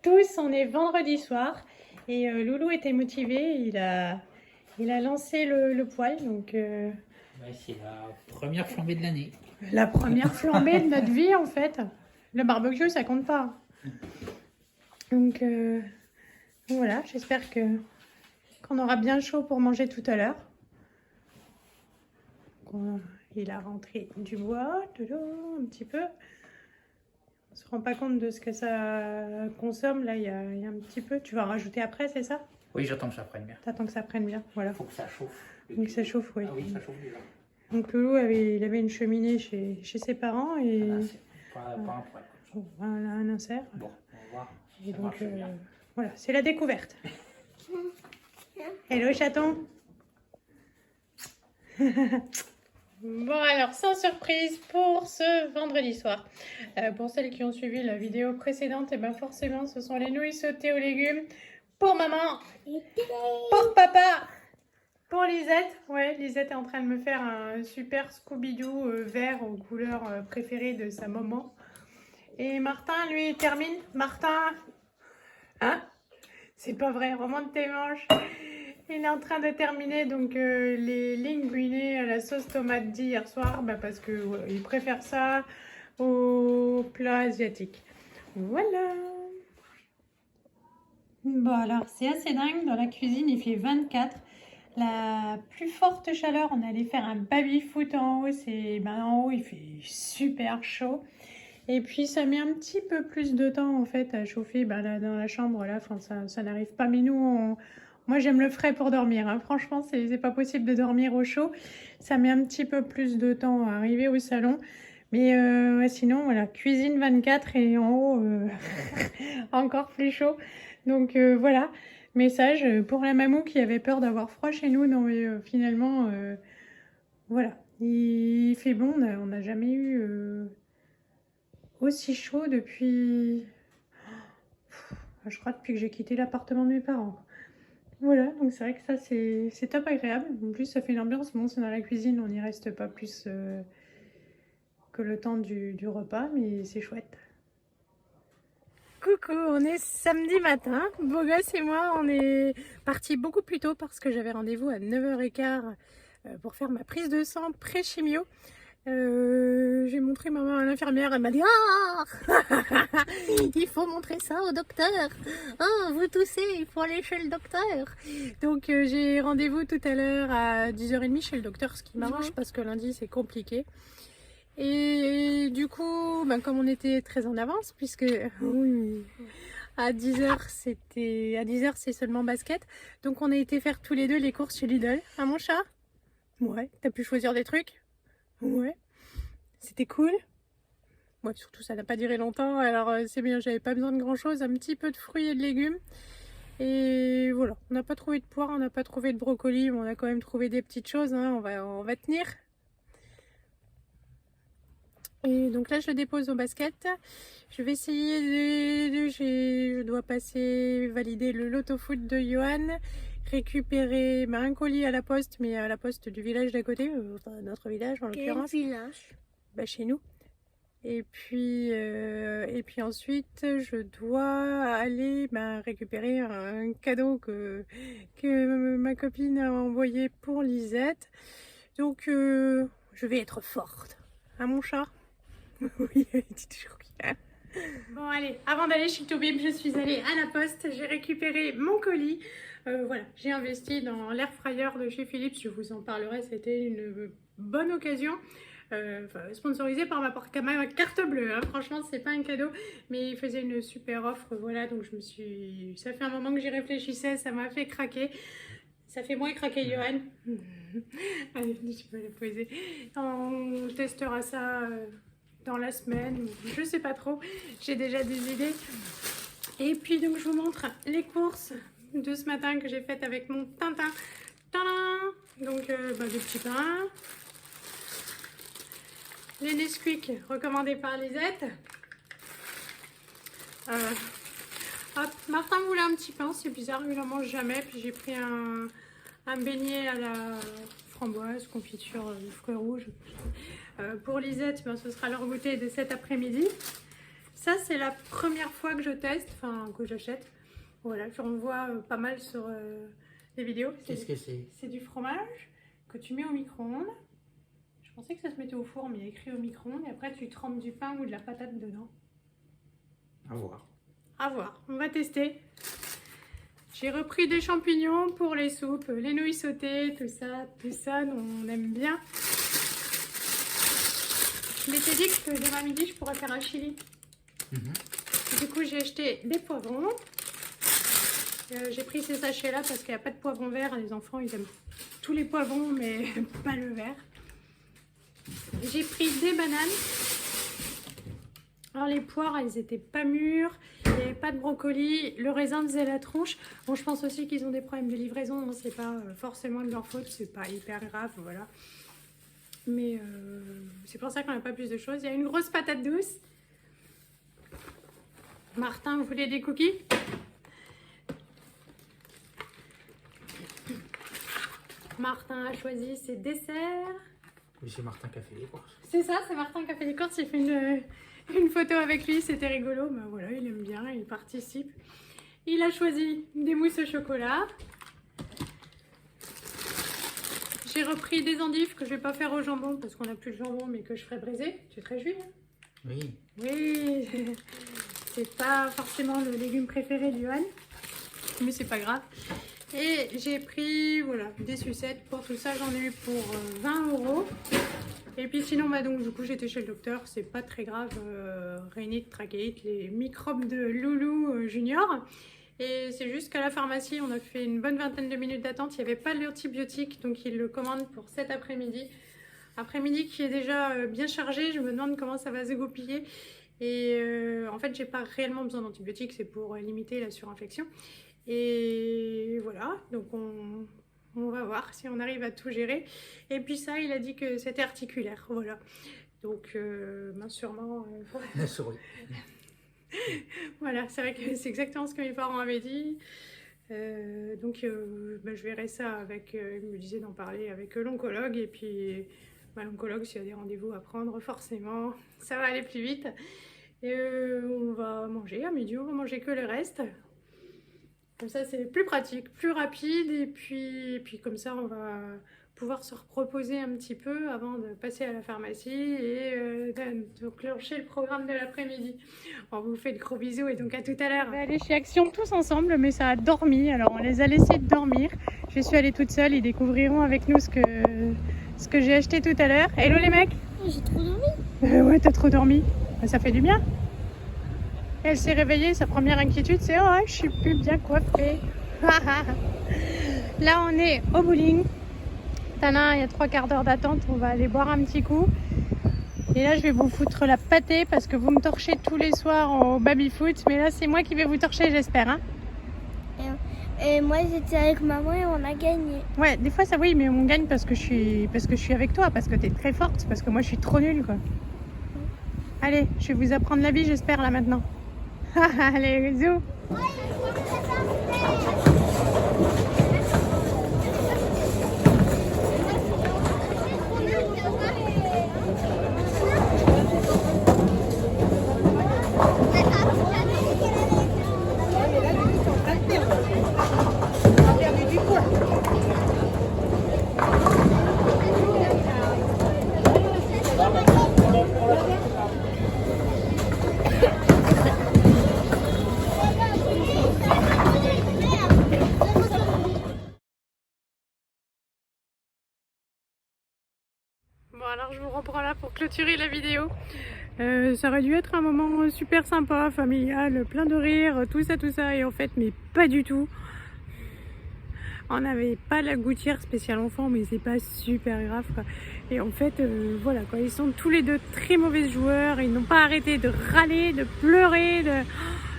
tous, on est vendredi soir et Loulou était motivé, il a lancé le poêle, donc Ouais, c'est la première flambée de l'année. la première flambée de notre vie en fait. Le barbecue ça compte pas. Donc voilà, j'espère qu'on aura bien chaud pour manger tout à l'heure. Il a rentré du bois, un petit peu. On se rend pas compte de ce que ça consomme, là il y a un petit peu. Tu vas en rajouter après, c'est ça? Oui, j'attends que ça prenne bien. T'attends que ça prenne bien, voilà. Faut que ça chauffe. Donc ça chauffe, oui. Ah oui, ça chauffe déjà. Donc Loulou il avait une cheminée chez ses parents et Pas un poêle. voilà, un insert. Bon, on va voir. Et Ça donc marche bien. voilà, c'est la découverte. Hello chaton. Bon alors, sans surprise pour ce vendredi soir. Pour celles qui ont suivi la vidéo précédente, et ben forcément ce sont les nouilles sautées aux légumes pour maman, pour papa, pour Lisette. Ouais, Lisette est en train de me faire un super Scooby-Doo vert aux couleurs préférées de sa maman. Et Martin, lui, il termine. Martin, hein? C'est pas vrai, remonte tes manches. Il est en train de terminer donc les linguinés à la sauce tomate d'hier soir, parce que il préfère ça au plat asiatique. Voilà. Bon alors c'est assez dingue, dans la cuisine il fait 24. La plus forte chaleur, on allait faire un baby-foot en haut, en haut il fait super chaud. Et puis ça met un petit peu plus de temps en fait à chauffer là, dans la chambre là, enfin, ça n'arrive pas, mais nous moi j'aime le frais pour dormir, hein. Franchement c'est pas possible de dormir au chaud, ça met un petit peu plus de temps à arriver au salon, mais ouais, sinon voilà, cuisine 24 et en haut encore plus chaud, donc voilà, message pour la mamou qui avait peur d'avoir froid chez nous, non mais finalement voilà, il fait bon, on n'a jamais eu aussi chaud depuis, je crois, depuis que j'ai quitté l'appartement de mes parents. Voilà, donc c'est vrai que ça c'est top agréable. En plus ça fait une ambiance, bon c'est dans la cuisine, on n'y reste pas plus que le temps du repas, mais c'est chouette. Coucou, on est samedi matin, beau gosse et moi on est partis beaucoup plus tôt parce que j'avais rendez-vous à 9h15 pour faire ma prise de sang pré-chimio. J'ai montré maman à l'infirmière, elle m'a dit ah il faut montrer ça au docteur, oh vous toussez, il faut aller chez le docteur. Donc j'ai rendez-vous tout à l'heure à 10h30 chez le docteur, ce qui m'arrange parce que lundi c'est compliqué. Et du coup comme on était très en avance, puisque oui, à 10h c'est seulement basket, donc on a été faire tous les deux les courses chez Lidl. Ah mon chat? Ouais, t'as pu choisir des trucs? Ouais, c'était cool. Ouais, surtout ça n'a pas duré longtemps, alors c'est bien, j'avais pas besoin de grand chose, un petit peu de fruits et de légumes. Et voilà, on n'a pas trouvé de poire, on n'a pas trouvé de brocoli, mais on a quand même trouvé des petites choses, hein, on va tenir. Et donc là je le dépose au basket. Je vais essayer je dois passer valider le loto foot de Johan, récupérer un colis à la poste, mais à la poste du village d'à côté, notre village en l'occurrence. Quel village? Chez nous. Et puis ensuite je dois aller récupérer un cadeau que ma copine a envoyé pour Lisette. Donc je vais être forte. Hein mon chat? Oui, elle dit toujours oui. Bon allez, avant d'aller chez Toubib, je suis allée à la poste, j'ai récupéré mon colis. Voilà, j'ai investi dans l'air fryer de chez Philips, je vous en parlerai, c'était une bonne occasion. Sponsorisé par ma carte bleue, hein. Franchement c'est pas un cadeau, mais il faisait une super offre, voilà, donc ça fait un moment que j'y réfléchissais, ça m'a fait craquer. Ça fait moins craquer Johan. Allez, je peux la poser. On testera ça dans la semaine, je sais pas trop, j'ai déjà des idées. Et puis donc je vous montre les courses de ce matin que j'ai faites avec mon Tintin. Tadam! Donc des petits pains, les Nesquik recommandés par Lisette. Hop, Martin voulait un petit pain, c'est bizarre, il n'en mange jamais. Puis j'ai pris un beignet à la framboise, confiture de fruits rouges. Pour Lisette, ce sera leur goûter de cet après-midi. Ça, c'est la première fois que je teste, enfin que j'achète. Voilà, j'en vois pas mal sur les vidéos. Qu'est-ce que c'est? C'est du fromage que tu mets au micro-ondes. Je pensais que ça se mettait au four, mais il y a écrit au micro-ondes. Et après, tu trempes du pain ou de la patate dedans. À voir. À voir, on va tester. J'ai repris des champignons pour les soupes, les nouilles sautées, tout ça, on aime bien. Je m'étais dit que demain midi, je pourrais faire un chili. Du coup, j'ai acheté des poivrons. J'ai pris ces sachets-là parce qu'il n'y a pas de poivron vert. Les enfants, ils aiment tous les poivrons, mais pas le vert. J'ai pris des bananes. Alors, les poires, elles n'étaient pas mûres. Il n'y avait pas de brocoli. Le raisin faisait la tronche. Bon, je pense aussi qu'ils ont des problèmes de livraison. C'est pas forcément de leur faute. C'est pas hyper grave, voilà. Mais c'est pour ça qu'on n'a pas plus de choses. Il y a une grosse patate douce. Martin voulait des cookies. Martin a choisi ses desserts. Oui, c'est Martin qui a fait les courses. C'est ça, c'est Martin qui a fait les courses. J'ai fait une photo avec lui, c'était rigolo. Ben voilà, il aime bien, il participe. Il a choisi des mousses au chocolat. J'ai repris des endives que je vais pas faire au jambon parce qu'on n'a plus de jambon, mais que je ferai braiser. Tu te réjouis, hein? Oui. Oui, c'est pas forcément le légume préféré de Johan, mais c'est pas grave. Et j'ai pris voilà, des sucettes. Pour tout ça, j'en ai eu pour 20 €. Et puis sinon, bah donc du coup, j'étais chez le docteur. C'est pas très grave. Rhinite, trachéite, les microbes de Loulou Junior. Et c'est juste qu'à la pharmacie, on a fait une bonne vingtaine de minutes d'attente. Il n'y avait pas l'antibiotique, donc ils le commandent pour cet après-midi. Après-midi qui est déjà bien chargé. Je me demande comment ça va se goupiller. Et en fait, j'ai pas réellement besoin d'antibiotiques. C'est pour limiter la surinfection. Et voilà, donc on va voir si on arrive à tout gérer. Et puis ça, il a dit que c'était articulaire, voilà. Donc, ben sûrement... La souris. Voilà, c'est vrai que c'est exactement ce que mes parents avaient dit. Donc, ben, je verrai ça avec... il me disait d'en parler avec l'oncologue. Et puis, ben, l'oncologue, s'il y a des rendez-vous à prendre, forcément, ça va aller plus vite. Et on va manger à midi, on va manger que le reste. Comme ça, c'est plus pratique, plus rapide. Et puis comme ça, on va pouvoir se reposer un petit peu avant de passer à la pharmacie et de clencher le programme de l'après-midi. On vous fait de gros bisous et donc à tout à l'heure. On va aller chez Action tous ensemble, mais ça a dormi. Alors, on les a laissés dormir. Je suis allée toute seule. Ils découvriront avec nous ce que j'ai acheté tout à l'heure. Hello les mecs. J'ai trop dormi. Ouais, t'as trop dormi. Ça fait du bien. Elle s'est réveillée, sa première inquiétude c'est « Oh, je suis plus bien coiffée ». Là, on est au bowling. Tana, il y a 3/4 d'heure d'attente, on va aller boire un petit coup. Et là, je vais vous foutre la pâtée parce que vous me torchez tous les soirs au baby-foot. Mais là, c'est moi qui vais vous torcher, j'espère. Hein, et moi, j'étais avec maman et on a gagné. ouais, des fois, ça oui, mais on gagne parce que je suis avec toi, parce que t'es très forte, parce que moi, je suis trop nulle, quoi. Allez, je vais vous apprendre la vie, j'espère, là, maintenant. Allez, bisous. Bon, alors je vous reprends là pour clôturer la vidéo. Ça aurait dû être un moment super sympa, familial, plein de rire, tout ça, et en fait, mais pas du tout. On n'avait pas la gouttière spéciale enfant, mais c'est pas super grave, quoi. Et en fait, voilà, quoi, ils sont tous les deux très mauvais joueurs, ils n'ont pas arrêté de râler, de pleurer,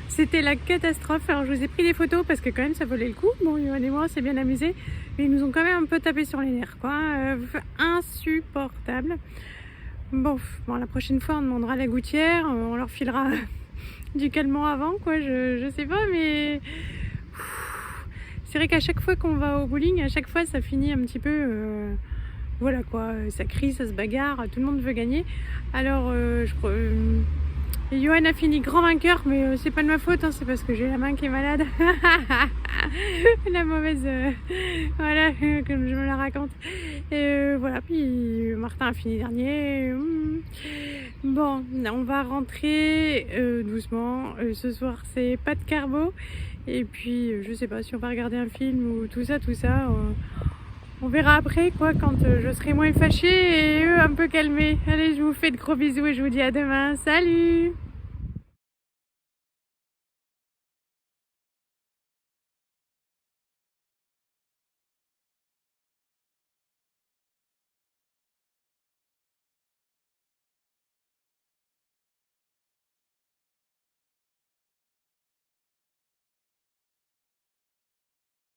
C'était la catastrophe. Alors je vous ai pris des photos parce que quand même ça valait le coup. Bon, Yohan et moi on s'est bien amusés, mais ils nous ont quand même un peu tapé sur les nerfs, quoi. Insupportable. Bon, la prochaine fois on demandera la gouttière, on leur filera du calmant avant, quoi. Je sais pas, mais c'est vrai qu'à chaque fois qu'on va au bowling, à chaque fois ça finit un petit peu, voilà quoi, ça crie, ça se bagarre, tout le monde veut gagner. Alors Et Johan a fini grand vainqueur, mais c'est pas de ma faute, hein, c'est parce que j'ai la main qui est malade. La mauvaise, voilà, comme je me la raconte. Et voilà, puis Martin a fini dernier. Bon, on va rentrer doucement. Ce soir, c'est pas de carbo. Et puis, je sais pas si on va regarder un film ou tout ça. On verra après, quoi, quand je serai moins fâchée et eux un peu calmés. Allez, je vous fais de gros bisous et je vous dis à demain. Salut!